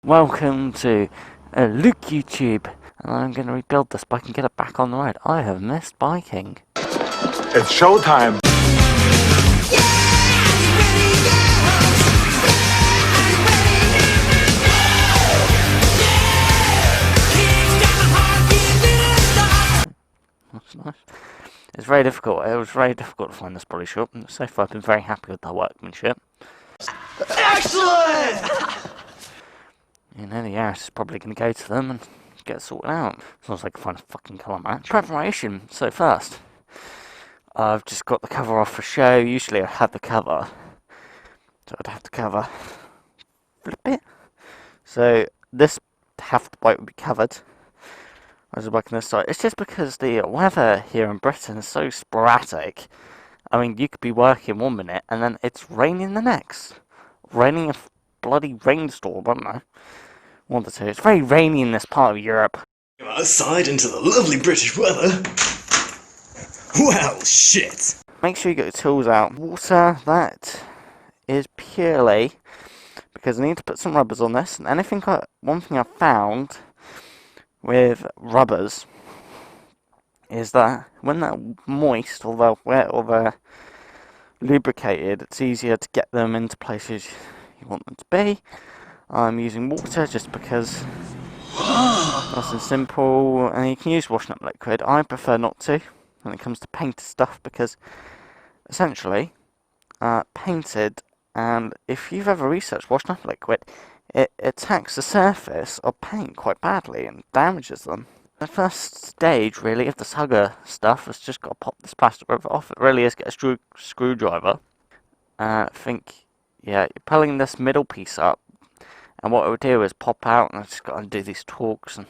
Welcome to Luke YouTube, and I'm going to rebuild this so I can get it back on the road. I have missed biking. It's showtime! That's nice. It's very difficult. It was very difficult to find this body shop, and so far I've been very happy with the workmanship. Excellent! You know, the Yaris is probably going to go to them and get it sorted out. As long as I can find a fucking colour match. Preparation. So first, I've just got the cover off for show. Usually I have the cover, so I'd have the cover, flip it. So this half the bike would be covered. As a bike on this side, it's just because the weather here in Britain is so sporadic. I mean, you could be working 1 minute and then it's raining the next. Raining a bloody rainstorm, I don't know. One or two. It's very rainy in this part of Europe. Outside into the lovely British weather. Well, shit. Make sure you get your tools out. Water, that is purely because I need to put some rubbers on this. And one thing I found with rubbers is that when they're moist or they're wet or they're lubricated, it's easier to get them into places you want them to be. I'm using water just because nice and simple, and you can use washing up liquid. I prefer not to when it comes to painted stuff because essentially painted, and if you've ever researched washing up liquid, it attacks the surface of paint quite badly and damages them. The first stage really of this hugger stuff is just got to pop this plastic rubber off. It really is get a screwdriver. I think, yeah, you're pulling this middle piece up, and what it would do is pop out, and I've just got to undo these torques and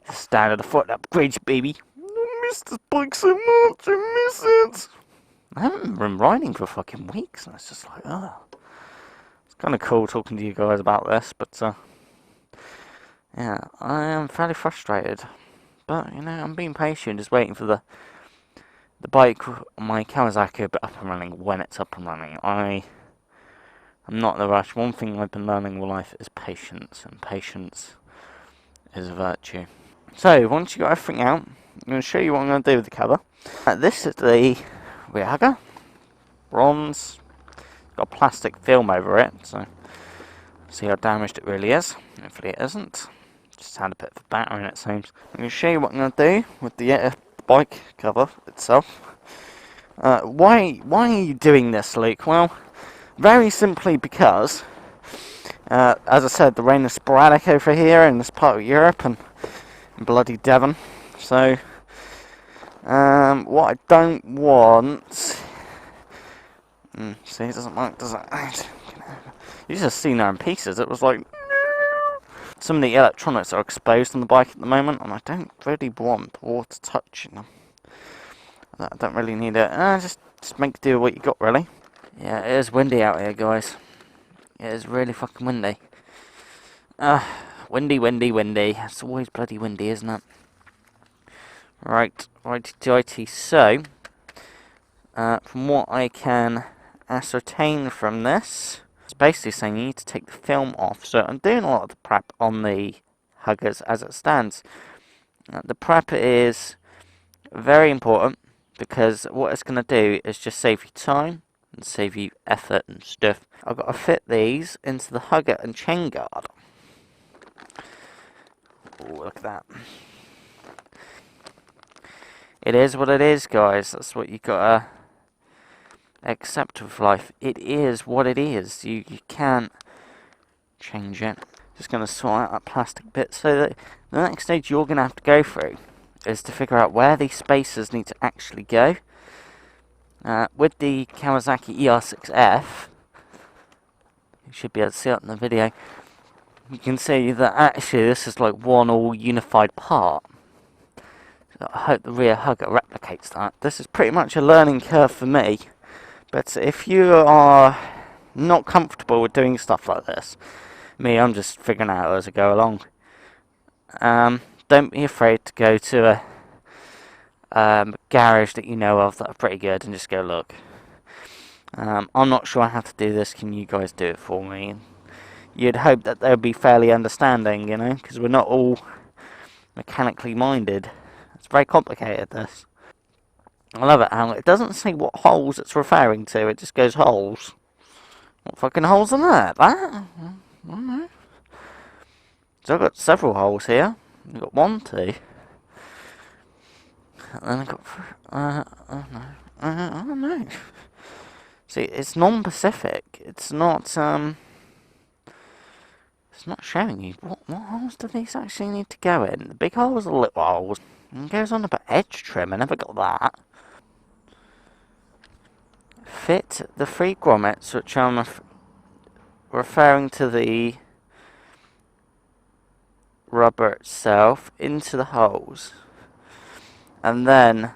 just stand at the foot upgrade, baby. I miss this bike so much, I miss it. I haven't been riding for fucking weeks, and it's just like, oh. It's kind of cool talking to you guys about this, but yeah, I am fairly frustrated. But, you know, I'm being patient, just waiting for the bike, my Kawasaki, will be up and running when it's up and running. I'm not in a rush. One thing I've been learning in life is patience, and patience is a virtue. So, once you got everything out, I'm going to show you what I'm going to do with the cover. This is the rear hugger, bronze, got plastic film over it, so see how damaged it really is. Hopefully it isn't. Just had a bit of a batter in it, seems. I'm going to show you what I'm going to do with the bike cover itself. Why are you doing this, Luke? Well, very simply because, as I said, the rain is sporadic over here in this part of Europe and in bloody Devon. So, what I don't want... see, it doesn't work, does it? You just seen there in pieces. It was like... Some of the electronics are exposed on the bike at the moment, and I don't really want water touching them. I don't really need it. Just make do with what you got, really. Yeah, it is windy out here, guys. It is really fucking windy. Windy. It's always bloody windy, isn't it? Righty-tighty. So, from what I can ascertain from this, it's basically saying you need to take the film off. So I'm doing a lot of the prep on the huggers as it stands. The prep is very important because what it's going to do is just save you time and save you effort and stuff. I've got to fit these into the hugger and chain guard. Oh, look at that. It is what it is, guys. That's what you gotta accept with life. It is what it is. You can't change it. Just gonna sort out that plastic bit. So that the next stage you're gonna have to go through is to figure out where these spacers need to actually go. With the Kawasaki ER-6F, you should be able to see it in the video. You can see that actually this is like one all unified part. So I hope the rear hugger replicates that. This is pretty much a learning curve for me. But if you are not comfortable with doing stuff like this, I'm just figuring out as I go along. Don't be afraid to go to a garage that you know of that are pretty good and just go look. I'm not sure how to do this. Can you guys do it for me? you'd hope that they'd be fairly understanding, you know, because we're not all mechanically minded. It's very complicated, this. I love it how it doesn't say what holes it's referring to, it just goes holes. What fucking holes are that? That? I don't know. So I've got several holes here. I've got 1, 2. And then I've got... I don't know. See, it's non-Pacific. It's not showing you. What holes do these actually need to go in? The big holes or the little holes? And it goes on about edge trim. I never got that. Fit the 3 grommets, which I'm referring to the rubber itself, into the holes. And then...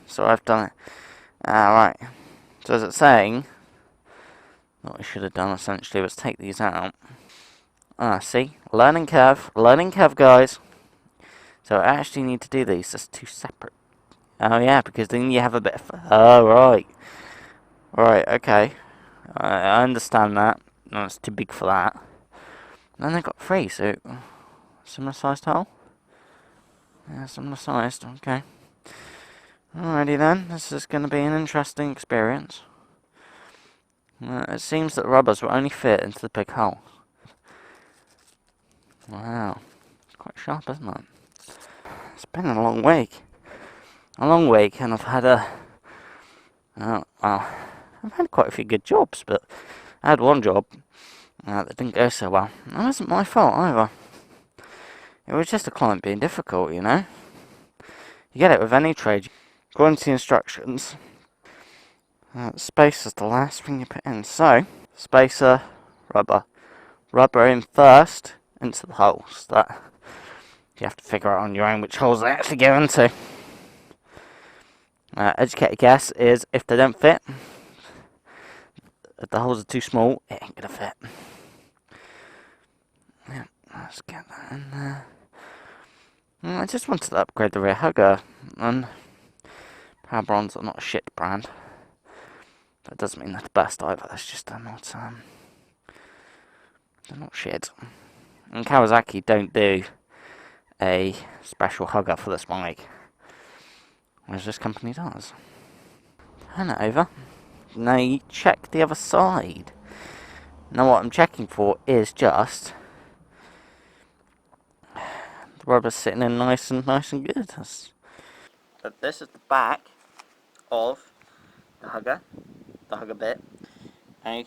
so I've done it. Right. So as it's saying, what I should have done essentially was take these out. See? Learning curve, guys. So I actually need to do these as 2 separate. Oh yeah, because then you have a bit of... Oh, right. Right, okay. I understand that. No, it's too big for that. And then they've got 3, so... Similar sized hole? Yeah, similar sized, okay. Alrighty then, this is going to be an interesting experience. It seems that rubbers will only fit into the big hole. Wow. It's quite sharp, isn't it? It's been a long week. And I've had well, I've had quite a few good jobs, but I had one job that didn't go so well. That wasn't my fault either. It was just a client being difficult, you know. You get it with any trade. According to the instructions, spacer's the last thing you put in. So, spacer, rubber. Rubber in first into the holes. That you have to figure out on your own which holes they actually go into. Educated guess is if they don't fit, if the holes are too small, it ain't gonna fit. Yeah, let's get that in there. I just wanted to upgrade the rear hugger, and Powerbronze are not a shit brand. That doesn't mean they're the best either. It's just they're not shit. And Kawasaki don't do a special hugger for this bike, whereas this company does. Turn it over. Now you check the other side. Now what I'm checking for is just the rubber's sitting in nice and good. But this is the back of the hugger bit, and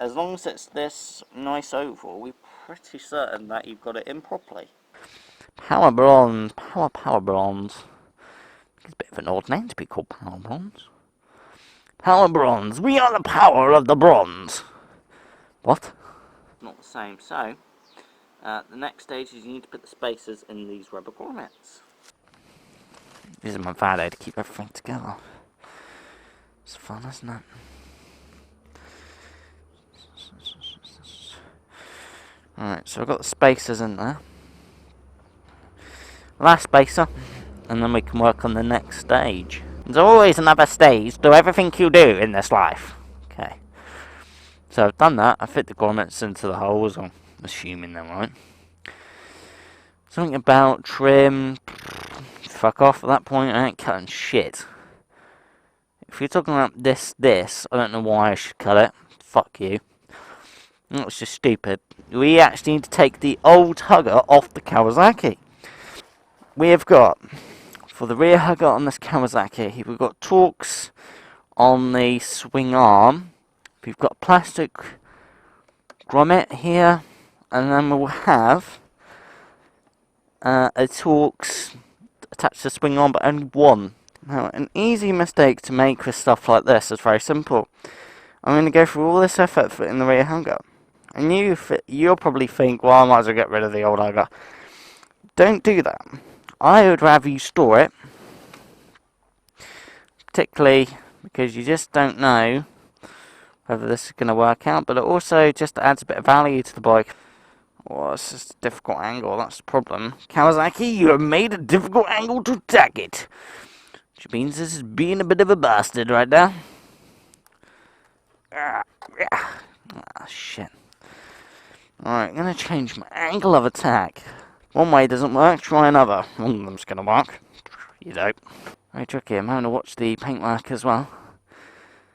as long as it's this nice oval, we're pretty certain that you've got it in properly. Powerbronze. It's a bit of an odd name to be called Powerbronze. Powerbronze, we are the power of the bronze. What? Not the same. So, the next stage is you need to put the spacers in these rubber grommets. This is my value to keep everything together. It's fun, isn't it? Alright, so I've got the spacers in there. Last spacer, and then we can work on the next stage. There's always another stage to everything you do in this life. Okay. So I've done that. I fit the grommets into the holes. I'm assuming they're right. Something about trim. Fuck off at that point. I ain't cutting shit. If you're talking about this, I don't know why I should cut it. Fuck you. That's just stupid. We actually need to take the old hugger off the Kawasaki. We have got, for the rear hugger on this Kawasaki, we've got Torx on the swing arm. We've got plastic grommet here, and then we'll have a Torx attached to the swing arm, but only one. Now, an easy mistake to make with stuff like this is very simple. I'm going to go through all this effort for in the rear hugger. And you'll probably think, well, I might as well get rid of the old hugger. Don't do that. I would rather you store it. Particularly because you just don't know whether this is going to work out. But it also just adds a bit of value to the bike. Well, it's just a difficult angle, that's the problem. Kawasaki, you have made a difficult angle to attack it. Which means this is being a bit of a bastard right now. Ah, shit. Alright, I'm going to change my angle of attack. One way doesn't work, try another. One of them's going to work. You don't. Very tricky. I'm having to watch the paintwork as well.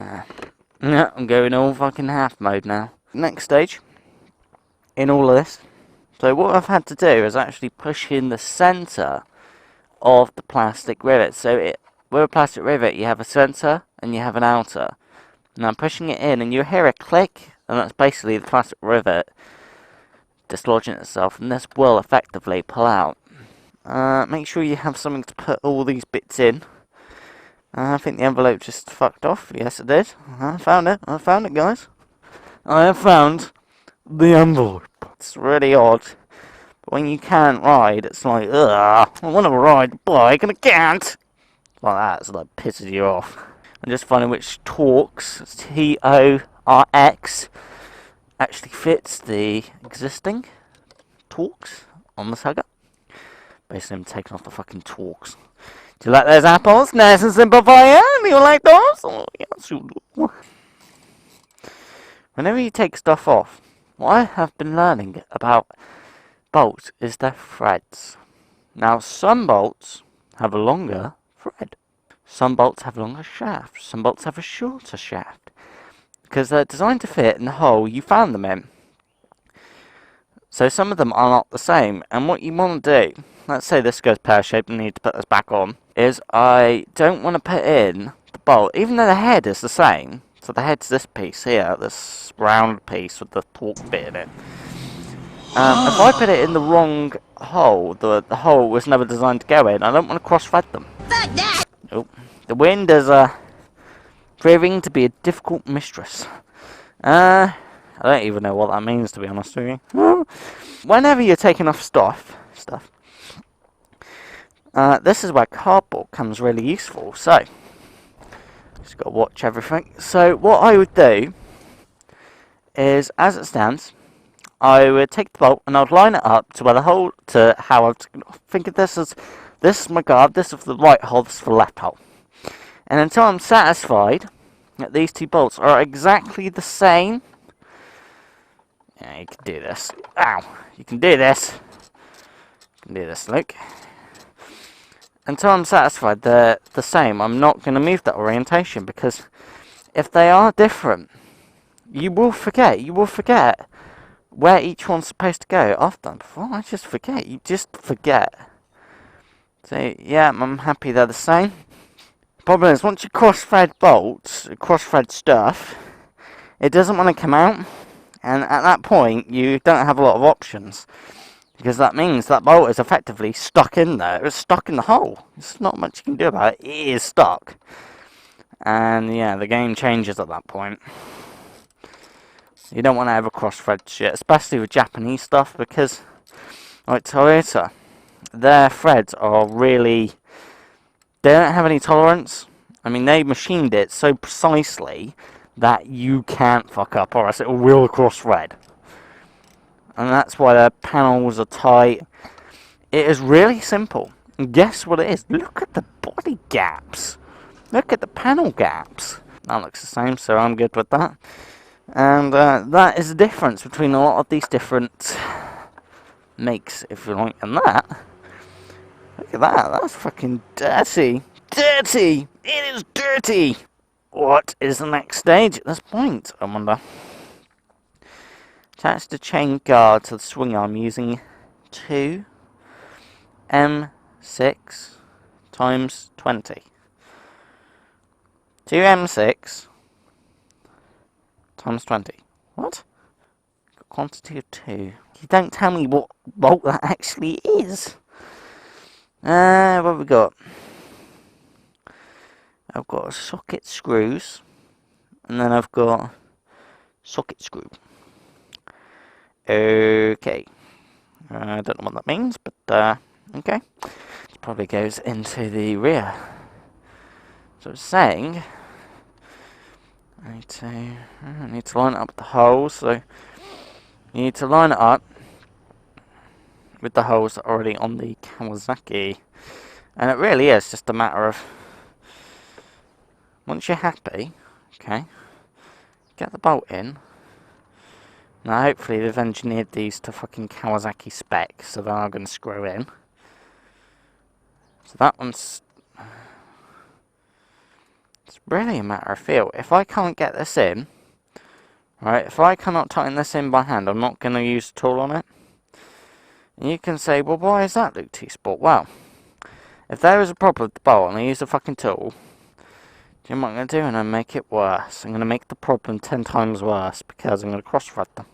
Yeah, I'm going all fucking half mode now. Next stage in all of this. So what I've had to do is actually push in the centre of the plastic rivet. So with a plastic rivet you have a centre and you have an outer. Now I'm pushing it in and you hear a click, and that's basically the plastic rivet dislodging itself, and this will effectively pull out. Make sure you have something to put all these bits in. I think the envelope just fucked off. Yes, it did. I found it. I found it, guys. I have found the envelope. It's really odd. But when you can't ride, it's like, ugh, I want to ride a bike and I can't. Like that, it's like pisses you off. I'm just finding which Torx, T-O-R-X, actually fits the existing Torx on the Saga. Basically, I'm taking off the fucking Torx. Do you like those apples? Nice and simple for you? Do you like those? Oh, yes, you do. Whenever you take stuff off, what I have been learning about bolts is their threads. Now, some bolts have a longer thread. Some bolts have longer shafts. Some bolts have a shorter shaft. Because they're designed to fit in the hole you found them in. So some of them are not the same. And what you want to do, let's say this goes pear-shaped and you need to put this back on, is I don't want to put in the bolt, even though the head is the same. So the head's this piece here, this round piece with the torque bit in it. If I put it in the wrong hole, the hole was never designed to go in, I don't want to cross-thread them. Fuck that! Oh, the wind is proving to be a difficult mistress. I don't even know what that means, to be honest with you. Whenever you're taking off stuff, this is where cardboard comes really useful. So, just got to watch everything. So, what I would do is, as it stands, I would take the bolt and I would line it up to where the hole, to how I would think of this as, this is my guard, this is the right hole, this is the left hole. And until I'm satisfied that these two bolts are exactly the same, yeah, you can do this. Ow! You can do this. You can do this, look. Until I'm satisfied they're the same, I'm not going to move that orientation, because if they are different, you will forget. You will forget where each one's supposed to go. I've done before, I just forget. You just forget. So, yeah, I'm happy they're the same. Problem is, once you cross-thread bolts, cross-thread stuff, it doesn't want to come out. And at that point, you don't have a lot of options. Because that means that bolt is effectively stuck in there. It's stuck in the hole. There's not much you can do about it. It is stuck. And yeah, the game changes at that point. You don't want to ever cross-thread shit, especially with Japanese stuff, because, like Toyota, their threads are really... They don't have any tolerance. I mean, they machined it so precisely that you can't fuck up, or else it will cross-thread. And that's why their panels are tight. It is really simple. And guess what it is? Look at the body gaps. Look at the panel gaps. That looks the same, so I'm good with that. And that is the difference between a lot of these different makes, if you like, and that. Look at that. That's fucking dirty. Dirty! It is dirty! What is the next stage at this point, I wonder? Attach the chain guard to the swing arm using 2 M6 times 20. 2 M6 times 20. What? Quantity of 2. You don't tell me what bolt that actually is. What have we got? I've got socket screws, and then I've got socket screw. Okay. I don't know what that means, but okay. It probably goes into the rear. So it's saying I need to line it up with the holes. So you need to line it up with the holes that are already on the Kawasaki, and it really is just a matter of, once you're happy, okay, get the bolt in, Now hopefully they've engineered these to fucking Kawasaki spec, so they are going to screw in. So that one's... It's really a matter of feel. If I can't get this in, right, if I cannot tighten this in by hand, I'm not going to use a tool on it. And you can say, well, why is that, Luke T Sport? Well, if there is a problem with the bolt and I use a fucking tool, do you know what I'm going to do? I'm going to make it worse. I'm going to make the problem 10 times worse because I'm going to cross-thread them.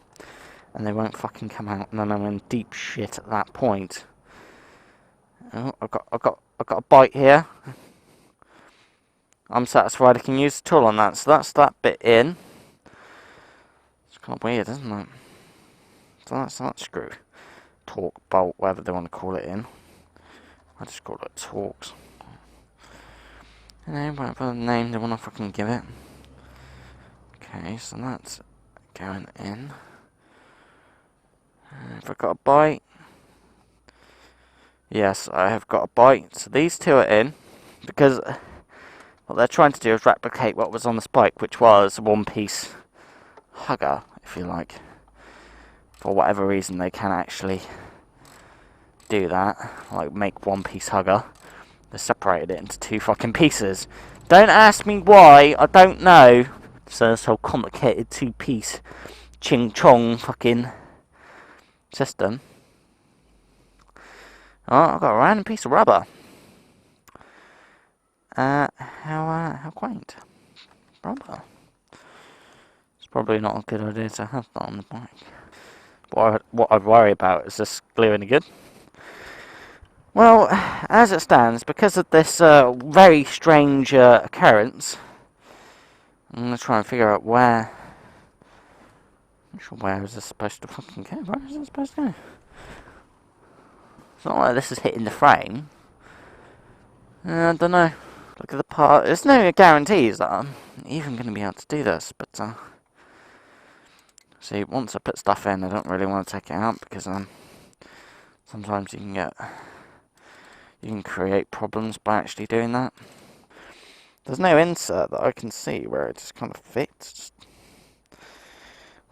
And they won't fucking come out, and then I'm in deep shit at that point. Oh, I've got a bite here. I'm satisfied I can use the tool on that, so that's that bit in. It's kind of weird, isn't it? So that's that screw. Torque, bolt, whatever they want to call it in. I just call it torques. You know, whatever name they want to fucking give it. Okay, so that's going in. Have I got a bite? Yes, I have got a bite. So these two are in, because what they're trying to do is replicate what was on the spike, which was a one-piece hugger, if you like. For whatever reason, they can actually do that, like make one-piece hugger. They separated it into two fucking pieces. Don't ask me why, I don't know. So this whole complicated two-piece ching-chong fucking system. Oh, I've got a random piece of rubber. How quaint. Rubber. It's probably not a good idea to have that on the bike. What I'd worry about is this glue any good? Well, as it stands, because of this very strange occurrence, I'm going to try and figure out where... I'm not sure where is this supposed to fucking go. Where is it supposed to go? It's not like this is hitting the frame. I don't know. Look at the part. There's no guarantees that I'm even going to be able to do this, but see, once I put stuff in, I don't really want to take it out because sometimes you can create problems by actually doing that. There's no insert that I can see where it just kind of fits.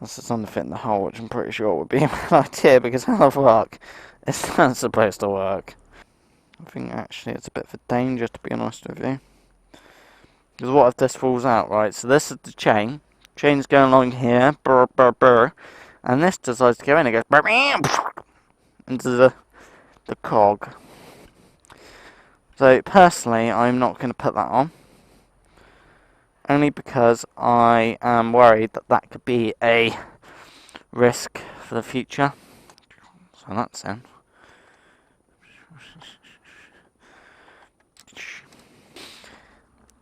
Unless it's on the fit in the hole, which I'm pretty sure would be a bad idea because how the fuck is that supposed to work? I think actually it's a bit of a danger, to be honest with you. Because what if this falls out, right? So this is the chain. Chain's going along here, brr, brr, brr, and this decides to go in. It goes brr, brr, into the cog. So personally, I'm not going to put that on. Only because I am worried that that could be a risk for the future. So that's in.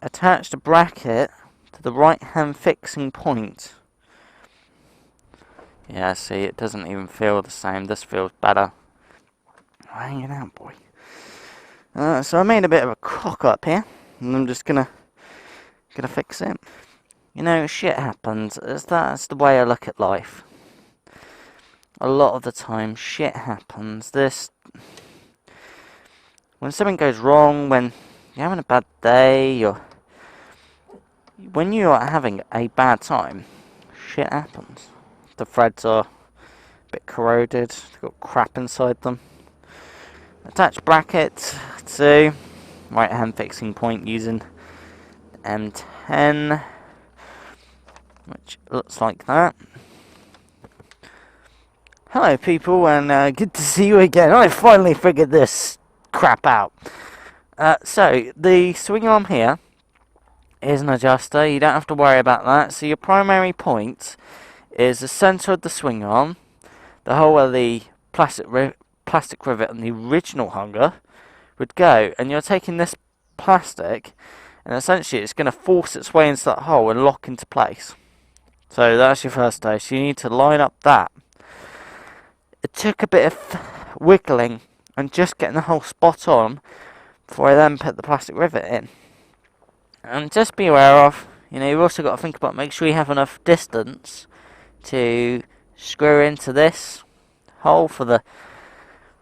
Attach the bracket to the right hand fixing point. Yeah, see, it doesn't even feel the same. This feels better. Hanging out, boy. So I made a bit of a cock up here, and I'm just gonna fix it. You know, shit happens. That's the way I look at life. A lot of the time, shit happens. When something goes wrong, when you're having a bad day, when you are having a bad time, shit happens. The threads are a bit corroded, they've got crap inside them. Attach bracket to right hand fixing point using M10, which looks like that. Hello people, and good to see you again. I finally figured this crap out. So the swing arm here is an adjuster. You don't have to worry about that. So your primary point is the centre of the swing arm, the hole where the plastic rivet on the original hanger would go, and you're taking this plastic, and essentially it's going to force its way into that hole and lock into place. So that's your first stage. So you need to line up that. It took a bit of wiggling and just getting the hole spot on before I then put the plastic rivet in. And just be aware of, you've also got to think about, make sure you have enough distance to screw into this hole for the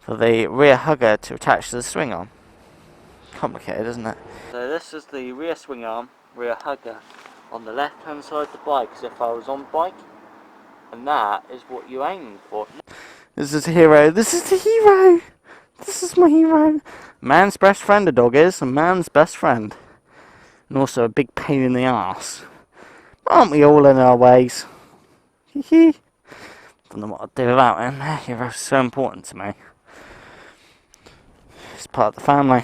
rear hugger to attach to the swing arm. Complicated, isn't it? So this is the rear swing arm, rear hugger on the left hand side of the bike, as if I was on bike. And that is what you aim for. This is a hero. This is the hero. This is my hero. Man's best friend, a dog is. A man's best friend. And also a big pain in the arse. Aren't we all in our ways? Hee hee. Don't know what I'd do without him. Hero's so important to me. He's part of the family.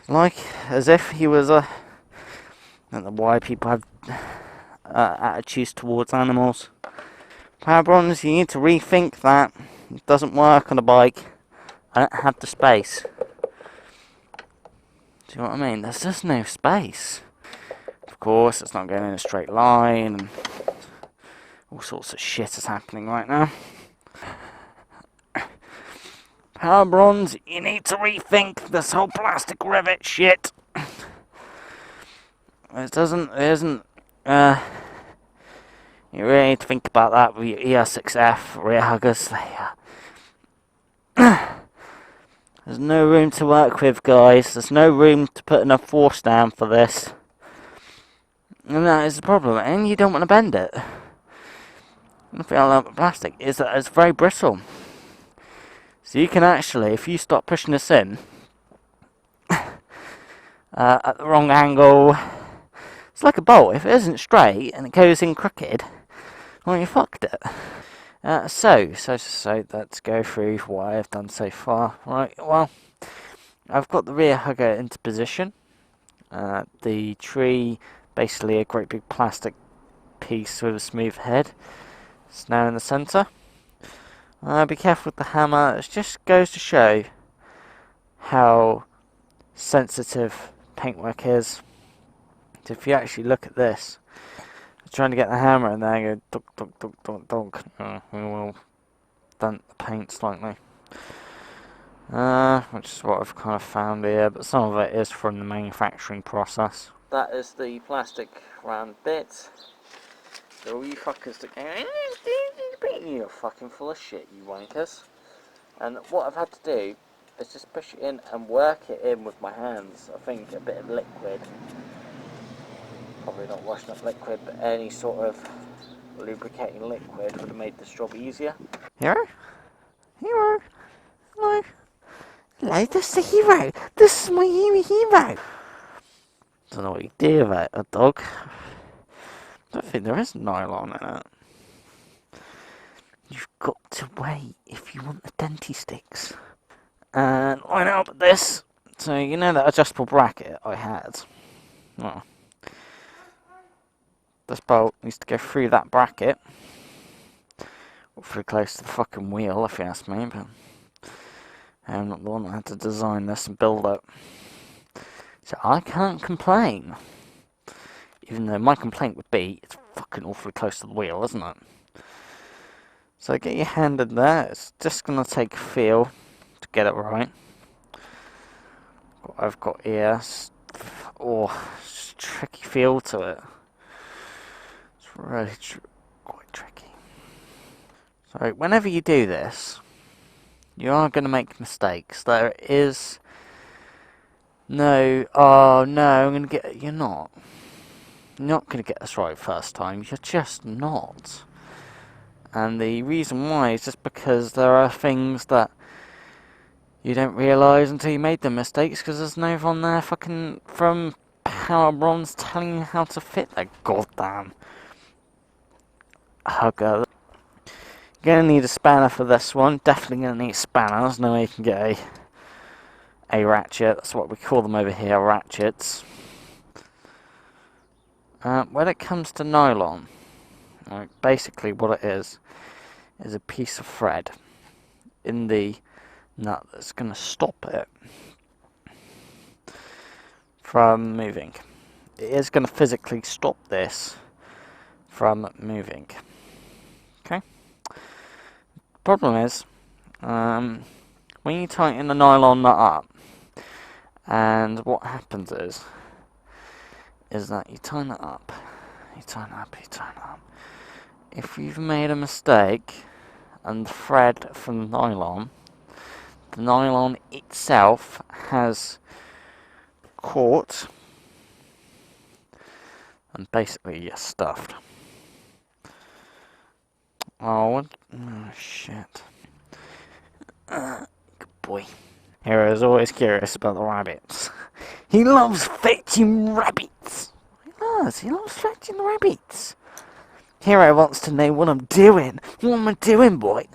Like as if he was a... I don't know why people have attitudes towards animals. Powerbronze, you need to rethink that. It doesn't work on a bike. I don't have the space. Do you know what I mean? There's just no space. Of course, it's not going in a straight line. And all sorts of shit is happening right now. Powerbronze, you need to rethink this whole plastic rivet shit. It isn't, you really need to think about that with your ER-6F rear huggers. There's no room to work with, guys. There's no room to put enough force down for this. And that is the problem. And you don't want to bend it. One thing I love about plastic is that it's very brittle. So you can actually, if you start pushing this in at the wrong angle, it's like a bolt. If it isn't straight and it goes in crooked, well, you fucked it. So let's go through what I've done so far. Right, well, I've got the rear hugger into position. The tree, basically a great big plastic piece with a smooth head. It's now in the centre. Be careful with the hammer. It just goes to show how sensitive paintwork is. So if you actually look at this, trying to get the hammer in there and go dog. We will dent the paint slightly. Which is what I've kind of found here, but some of it is from the manufacturing process. That is the plastic round bit. So all you fuckers that you're fucking full of shit, you wankers. And what I've had to do is just push it in and work it in with my hands. I think a bit of liquid. Probably not washing up liquid, but any sort of lubricating liquid would have made this job easier. Hero? Hero? Hello? Hello, this is the hero! This is my hero! Don't know what you do about a dog. I don't think there is nylon in it. You've got to wait if you want the denty sticks. And line up with this. So you know that adjustable bracket I had? Well, this bolt needs to go through that bracket. Awfully close to the fucking wheel, if you ask me, but I'm not the one that had to design this and build it. So I can't complain. Even though my complaint would be, it's fucking awfully close to the wheel, isn't it? So get your hand in there. It's just going to take a feel to get it right. What I've got here, it's a tricky feel to it. It's really quite tricky. So whenever you do this, you are going to make mistakes. There is no, oh no, I'm going to get, you're not. You're not going to get this right first time. You're just not. And the reason why is just because there are things that you don't realise until you made the mistakes, because there's no one there fucking from Powerbronze telling you how to fit that goddamn hugger. You're going to need a spanner for this one. Definitely going to need a spanner. There's no way you can get a ratchet. That's what we call them over here, ratchets. When it comes to nylon, basically what it is a piece of thread in the nut that's going to stop it from moving. It is going to physically stop this from moving. Okay? Problem is, when you tighten the nylon nut up, and what happens is that you tighten it up, you tighten it up, you tighten it up. If you've made a mistake and the thread from the nylon itself has caught and basically you're stuffed. Oh, what? Oh, shit. Good boy. Hero is always curious about the rabbits. He loves fetching rabbits. He loves fetching rabbits. Hero wants to know what I'm doing. What am I doing, boy?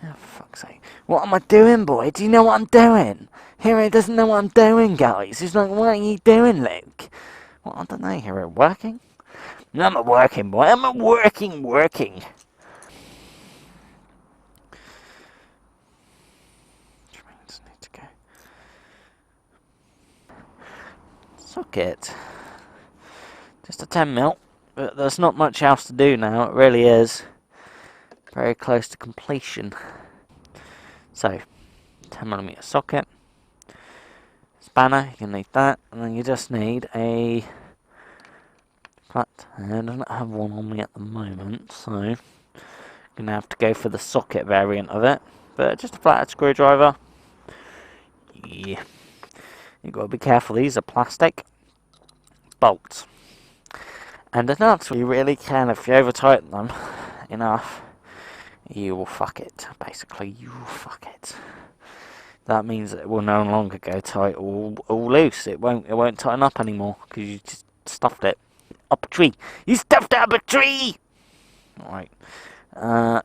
Oh, for fuck's sake. What am I doing, boy? Do you know what I'm doing? Hero doesn't know what I'm doing, guys. He's like, what are you doing, Luke? Well, I don't know, Hero. Working? No, I'm not working, boy. I'm not working. Trains need to go. Socket. Just a 10 mil. But there's not much else to do now. It really is very close to completion. So, 10mm socket. Spanner, you can need that. And then you just need a flat. I don't have one on me at the moment, so I'm going to have to go for the socket variant of it. But just a flathead screwdriver. Yeah. You've got to be careful, these are plastic bolts. And the nuts, you really can, if you over tighten them enough, you will fuck it. Basically, you will fuck it. That means it will no longer go tight or loose. It won't tighten up anymore because you just stuffed it up a tree. You stuffed it up a tree. All right.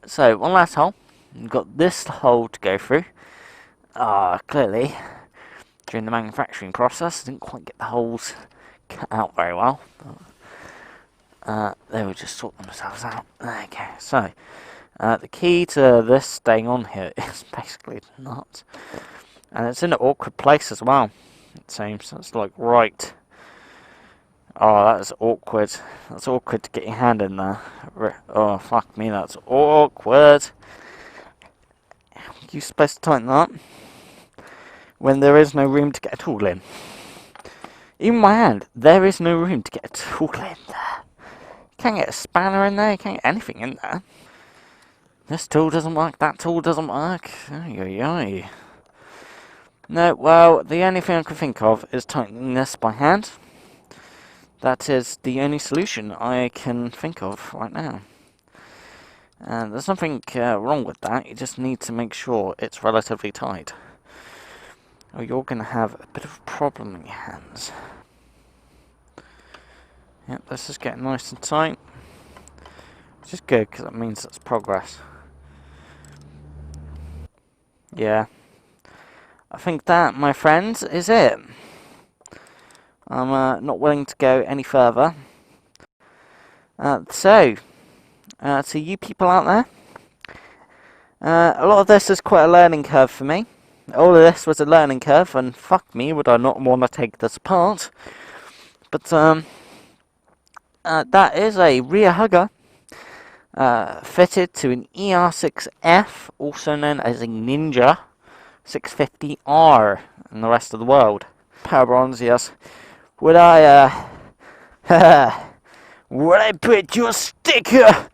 So one last hole. You've got this hole to go through. Clearly, during the manufacturing process, I didn't quite get the holes cut out very well. They will just sort themselves out. Okay, so the key to this staying on here is basically the nut. And it's in an awkward place as well, it seems. It's like right. Oh, that's awkward. That's awkward to get your hand in there. Oh, fuck me, that's awkward. How are you supposed to tighten that when there is no room to get a tool in? Even my hand, there is no room to get a tool in there. You can't get a spanner in there, you can't get anything in there. This tool doesn't work, that tool doesn't work. Ay. No, well, the only thing I can think of is tightening this by hand. That is the only solution I can think of right now. And there's nothing wrong with that, you just need to make sure it's relatively tight. Or you're going to have a bit of a problem in your hands. Yep, this is getting nice and tight. Which is good, because that means it's progress. Yeah. I think that, my friends, is it. I'm not willing to go any further. So, to you people out there, a lot of this is quite a learning curve for me. All of this was a learning curve, and fuck me, would I not want to take this apart. But, that is a rear hugger, fitted to an ER-6F, also known as a Ninja 650R in the rest of the world. Powerbronze, yes. Would I put your sticker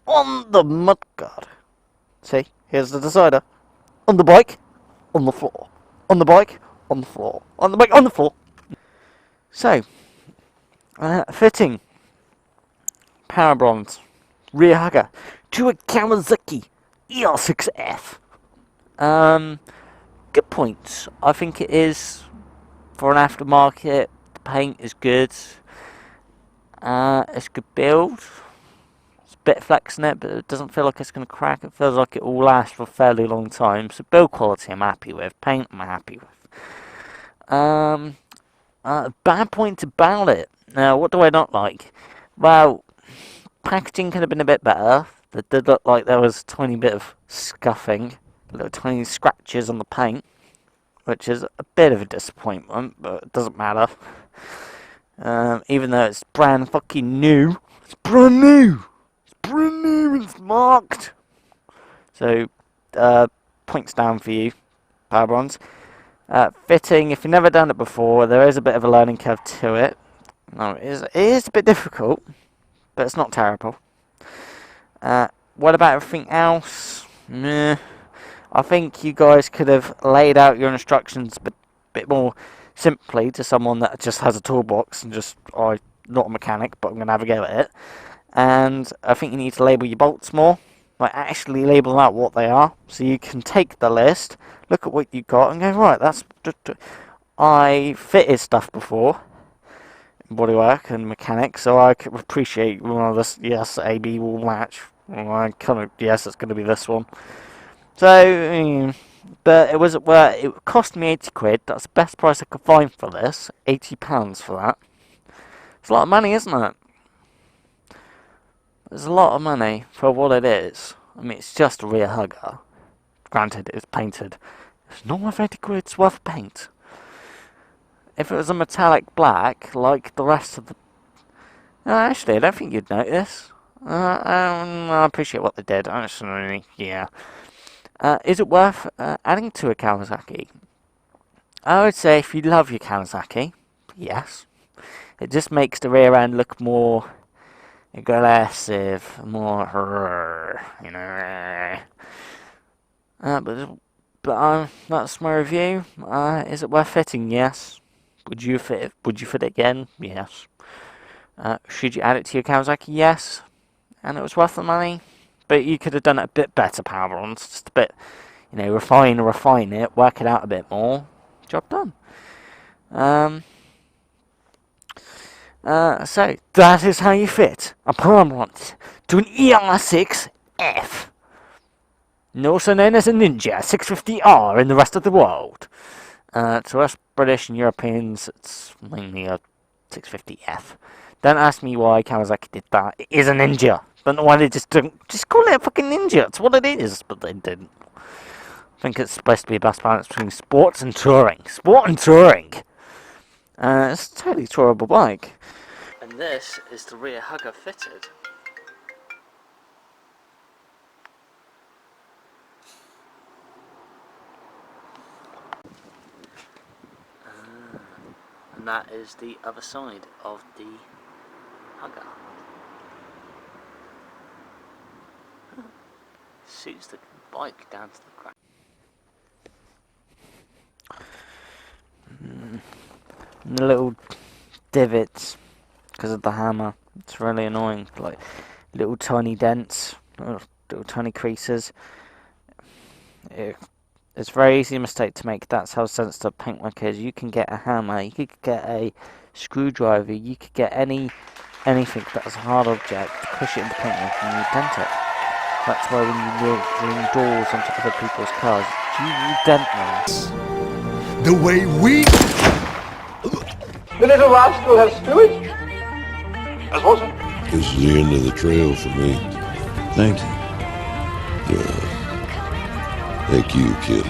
on the mudguard? See, here's the decider. On the bike, on the floor. On the bike, on the floor. On the bike, on the floor. So, fitting Powerbronze rear hugger to a Kawasaki ER-6F. Good points. I think it is for an aftermarket. The paint is good. It's a good build. It's a bit of flex in it, but it doesn't feel like it's going to crack. It feels like it will last for a fairly long time. So build quality I'm happy with. Paint I'm happy with. Bad points about it. Now, what do I not like? Well, packaging could have been a bit better. It did look like there was a tiny bit of scuffing. Little tiny scratches on the paint. Which is a bit of a disappointment, but it doesn't matter. Even though it's brand fucking new. It's brand new! It's brand new, it's marked! So, points down for you, Powerbronze. Fitting, if you've never done it before, there is a bit of a learning curve to it. No, it is a bit difficult, but it's not terrible. What about everything else? Meh. I think you guys could have laid out your instructions a bit more simply to someone that just has a toolbox and just, I'm not a mechanic, but I'm going to have a go at it. And I think you need to label your bolts more. Like, actually label out what they are. So you can take the list, look at what you got, and go, right, that's... I fitted stuff before, bodywork and mechanics, so I could appreciate, well, this, yes, AB will match. Well, I kind of, yes, it's going to be this one. So, but it was, well, it cost me 80 quid. That's the best price I could find for this. £80 for that. It's a lot of money, isn't it? It's a lot of money for what it is. I mean, it's just a rear hugger. Granted, it's painted. It's not worth 80 quid, it's worth paint. If it was a metallic black, like the rest of the... No, actually, I don't think you'd notice. I appreciate what they did, actually, yeah. Is it worth adding to a Kawasaki? I would say if you love your Kawasaki, yes. It just makes the rear end look more aggressive, more, you know. But that's my review. Is it worth fitting? Yes. Would you fit it? Would you fit it again? Yes. Should you add it to your Kawasaki? Yes. And it was worth the money. But you could have done it a bit better, Powerbronze. Just a bit, you know, refine it, work it out a bit more. Job done. So, that is how you fit a Powerbronze to an ER-6F. Also known as a Ninja 650R in the rest of the world. To us British and Europeans, it's mainly a 650F. Don't ask me why Kawasaki did that. It is a Ninja. Don't know why they just call it a fucking Ninja. It's what it is, but they didn't. I think it's supposed to be a best balance between sports and touring. Sport and touring. It's a totally tourable bike. And this is the rear hugger fitted. And that is the other side of the hugger. Suits the bike down to the crack. And the little divots because of the hammer. It's really annoying. Like little tiny dents, little tiny creases. It's a very easy mistake to make. That's how sensitive paintwork is. You can get a hammer, you could get a screwdriver, you could get anything that's a hard object, push it into paintwork and you dent it. That's why when you ring doors onto other people's cars, you dent them. The way we... The little rascal has fluid. As was it? This is the end of the trail for me. Thank you. Thank you, kid.